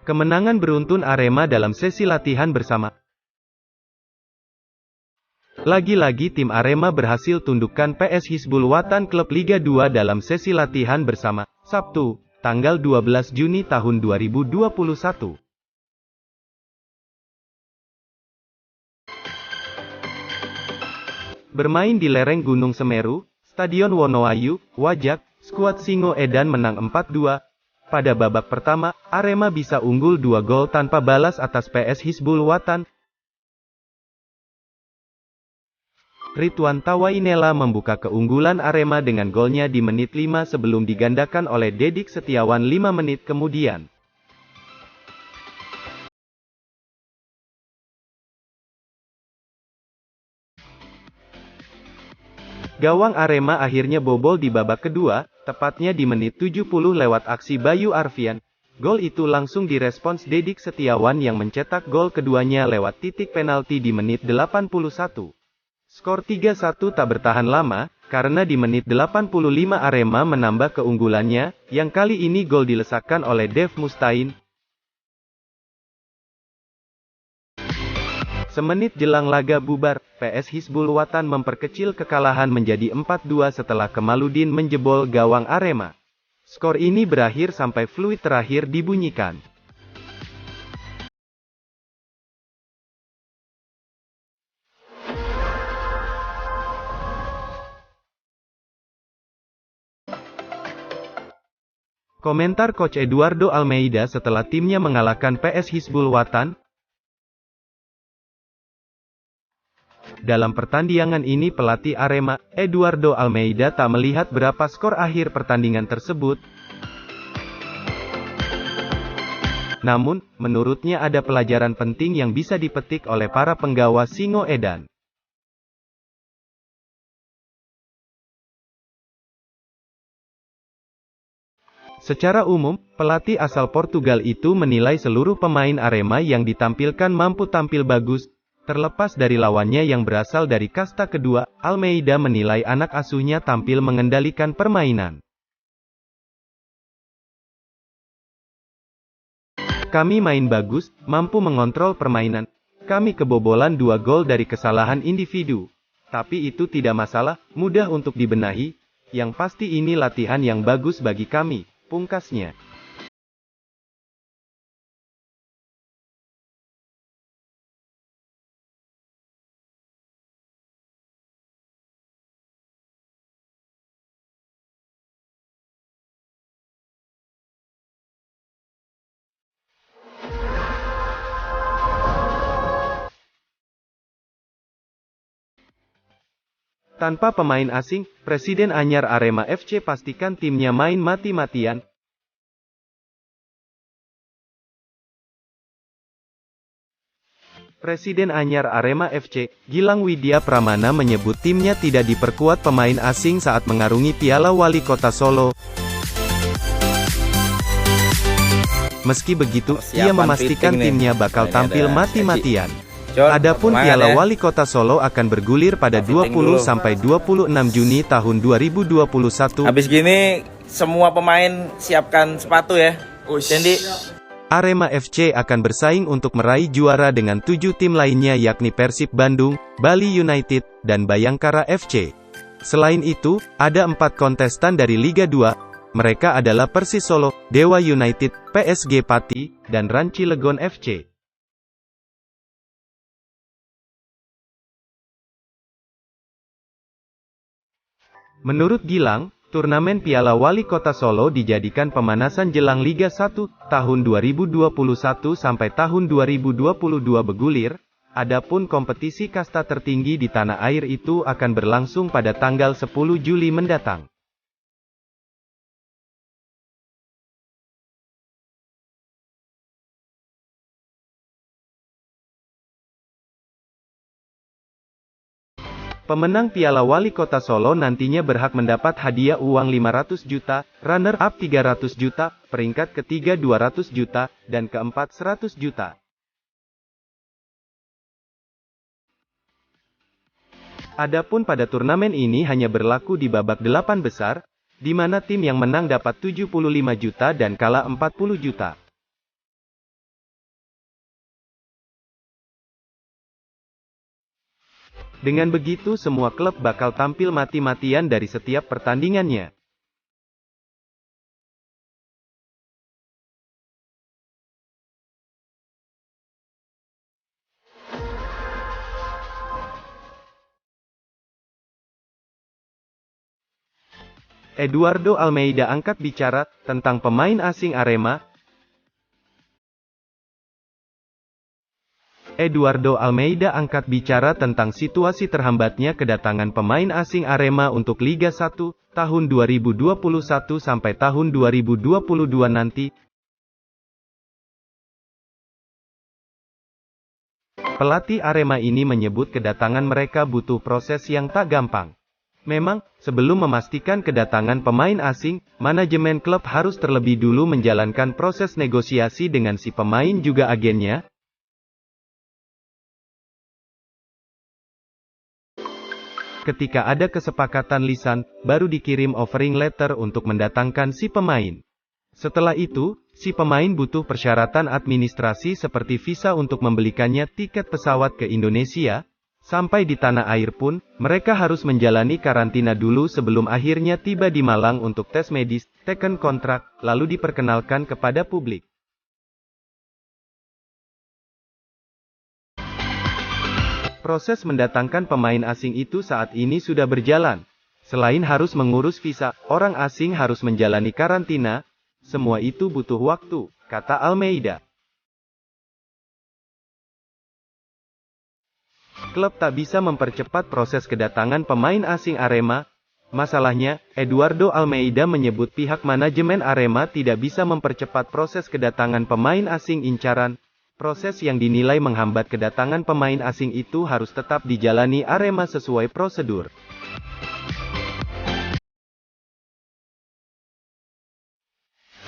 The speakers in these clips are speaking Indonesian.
Kemenangan beruntun Arema dalam sesi latihan bersama. Lagi-lagi tim Arema berhasil tundukkan PS Hizbul Wathan klub Liga 2 dalam sesi latihan bersama, Sabtu, tanggal 12 Juni tahun 2021. Bermain di lereng Gunung Semeru, Stadion Wonoayu, Wajak, skuad Singo Edan menang 4-2. Pada babak pertama, Arema bisa unggul 2 gol tanpa balas atas PS Hizbul Wathan. Ridwan Tawainela membuka keunggulan Arema dengan golnya di menit 5 sebelum digandakan oleh Dedik Setiawan 5 menit kemudian. Gawang Arema akhirnya bobol di babak kedua, tepatnya di menit 70 lewat aksi Bayu Arfian. Gol itu langsung direspons Dedik Setiawan yang mencetak gol keduanya lewat titik penalti di menit 81. Skor 3-1 tak bertahan lama, karena di menit 85 Arema menambah keunggulannya, yang kali ini gol dilesakkan oleh Dev Mustain. Semenit jelang laga bubar, PS Hizbul Wathan memperkecil kekalahan menjadi 4-2 setelah Kemaludin menjebol gawang Arema. Skor ini berakhir sampai fluid terakhir dibunyikan. Komentar Coach Eduardo Almeida setelah timnya mengalahkan PS Hizbul Wathan. Dalam pertandingan ini pelatih Arema, Eduardo Almeida tak melihat berapa skor akhir pertandingan tersebut. Namun, menurutnya ada pelajaran penting yang bisa dipetik oleh para penggawa Singo Edan. Secara umum, pelatih asal Portugal itu menilai seluruh pemain Arema yang ditampilkan mampu tampil bagus. Terlepas dari lawannya yang berasal dari kasta kedua, Almeida menilai anak asuhnya tampil mengendalikan permainan. Kami main bagus, mampu mengontrol permainan. Kami kebobolan 2 gol dari kesalahan individu. Tapi itu tidak masalah, mudah untuk dibenahi. Yang pasti ini latihan yang bagus bagi kami, pungkasnya. Tanpa pemain asing, Presiden anyar Arema FC pastikan timnya main mati-matian. Presiden anyar Arema FC, Gilang Widya Pramana menyebut timnya tidak diperkuat pemain asing saat mengarungi Piala Wali Kota Solo. Meski begitu, ia memastikan timnya bakal tampil mati-matian. Adapun Piala Wali Kota Solo akan bergulir pada 20-26 Juni tahun 2021. Habis gini, semua pemain siapkan sepatu ya. Jadi Arema FC akan bersaing untuk meraih juara dengan 7 tim lainnya yakni Persib Bandung, Bali United, dan Bayangkara FC. Selain itu, ada 4 kontestan dari Liga 2. Mereka adalah Persis Solo, Dewa United, PSG Pati, dan Ranchi Legon FC. Menurut Gilang, turnamen Piala Wali Kota Solo dijadikan pemanasan jelang Liga 1 tahun 2021 sampai tahun 2022 bergulir. Adapun kompetisi kasta tertinggi di tanah air itu akan berlangsung pada tanggal 10 Juli mendatang. Pemenang Piala Wali Kota Solo nantinya berhak mendapat hadiah uang 500 juta, runner-up 300 juta, peringkat ketiga 200 juta, dan keempat 100 juta. Adapun pada turnamen ini hanya berlaku di babak 8 besar, di mana tim yang menang dapat 75 juta dan kalah 40 juta. Dengan begitu semua klub bakal tampil mati-matian dari setiap pertandingannya. Eduardo Almeida angkat bicara tentang pemain asing Arema. Eduardo Almeida angkat bicara tentang situasi terhambatnya kedatangan pemain asing Arema untuk Liga 1 tahun 2021 sampai tahun 2022 nanti. Pelatih Arema ini menyebut kedatangan mereka butuh proses yang tak gampang. Memang, sebelum memastikan kedatangan pemain asing, manajemen klub harus terlebih dulu menjalankan proses negosiasi dengan si pemain juga agennya. Ketika ada kesepakatan lisan, baru dikirim offering letter untuk mendatangkan si pemain. Setelah itu, si pemain butuh persyaratan administrasi seperti visa untuk membelikannya tiket pesawat ke Indonesia. Sampai di tanah air pun, mereka harus menjalani karantina dulu sebelum akhirnya tiba di Malang untuk tes medis, teken kontrak, lalu diperkenalkan kepada publik. Proses mendatangkan pemain asing itu saat ini sudah berjalan. Selain harus mengurus visa, orang asing harus menjalani karantina. Semua itu butuh waktu, kata Almeida. Klub tak bisa mempercepat proses kedatangan pemain asing Arema. Masalahnya, Eduardo Almeida menyebut pihak manajemen Arema tidak bisa mempercepat proses kedatangan pemain asing incaran. Proses yang dinilai menghambat kedatangan pemain asing itu harus tetap dijalani Arema sesuai prosedur.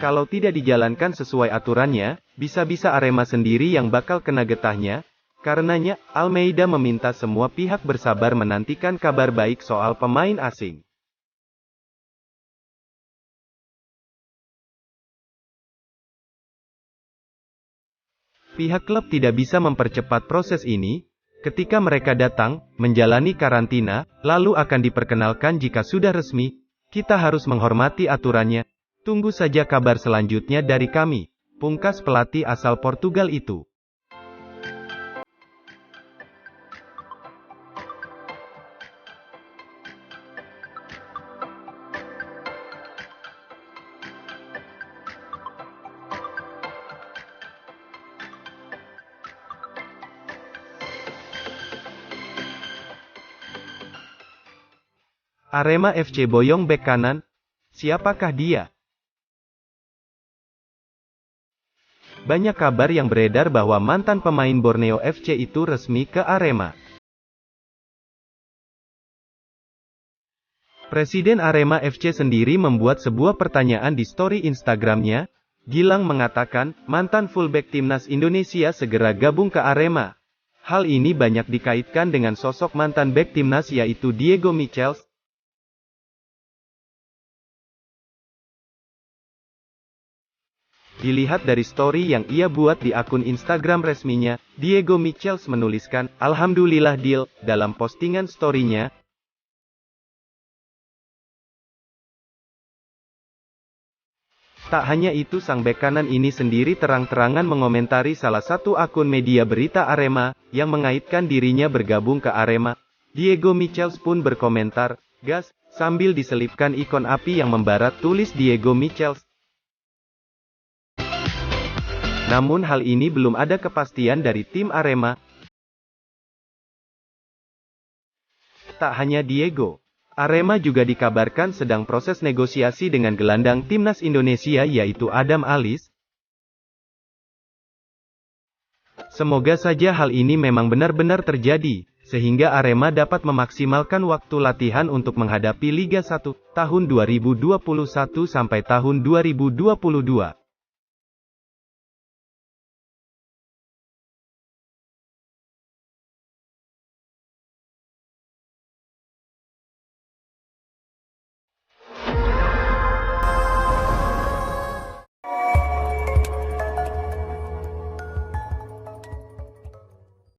Kalau tidak dijalankan sesuai aturannya, bisa-bisa Arema sendiri yang bakal kena getahnya. Karenanya, Almeida meminta semua pihak bersabar menantikan kabar baik soal pemain asing. Pihak klub tidak bisa mempercepat proses ini. Ketika mereka datang, menjalani karantina, lalu akan diperkenalkan jika sudah resmi. Kita harus menghormati aturannya. Tunggu saja kabar selanjutnya dari kami, pungkas pelatih asal Portugal itu. Arema FC boyong bek kanan. Siapakah dia? Banyak kabar yang beredar bahwa mantan pemain Borneo FC itu resmi ke Arema. Presiden Arema FC sendiri membuat sebuah pertanyaan di story Instagramnya. Gilang mengatakan, mantan fullback timnas Indonesia segera gabung ke Arema. Hal ini banyak dikaitkan dengan sosok mantan bek timnas yaitu Diego Michels. Dilihat dari story yang ia buat di akun Instagram resminya, Diego Michels menuliskan, "Alhamdulillah deal," dalam postingan story-nya. Tak hanya itu, sang bek kanan ini sendiri terang-terangan mengomentari salah satu akun media berita Arema, yang mengaitkan dirinya bergabung ke Arema. Diego Michels pun berkomentar, "Gas," sambil diselipkan ikon api yang membara, tulis Diego Michels. Namun hal ini belum ada kepastian dari tim Arema. Tak hanya Diego, Arema juga dikabarkan sedang proses negosiasi dengan gelandang timnas Indonesia yaitu Adam Alis. Semoga saja hal ini memang benar-benar terjadi, sehingga Arema dapat memaksimalkan waktu latihan untuk menghadapi Liga 1 tahun 2021 sampai tahun 2022.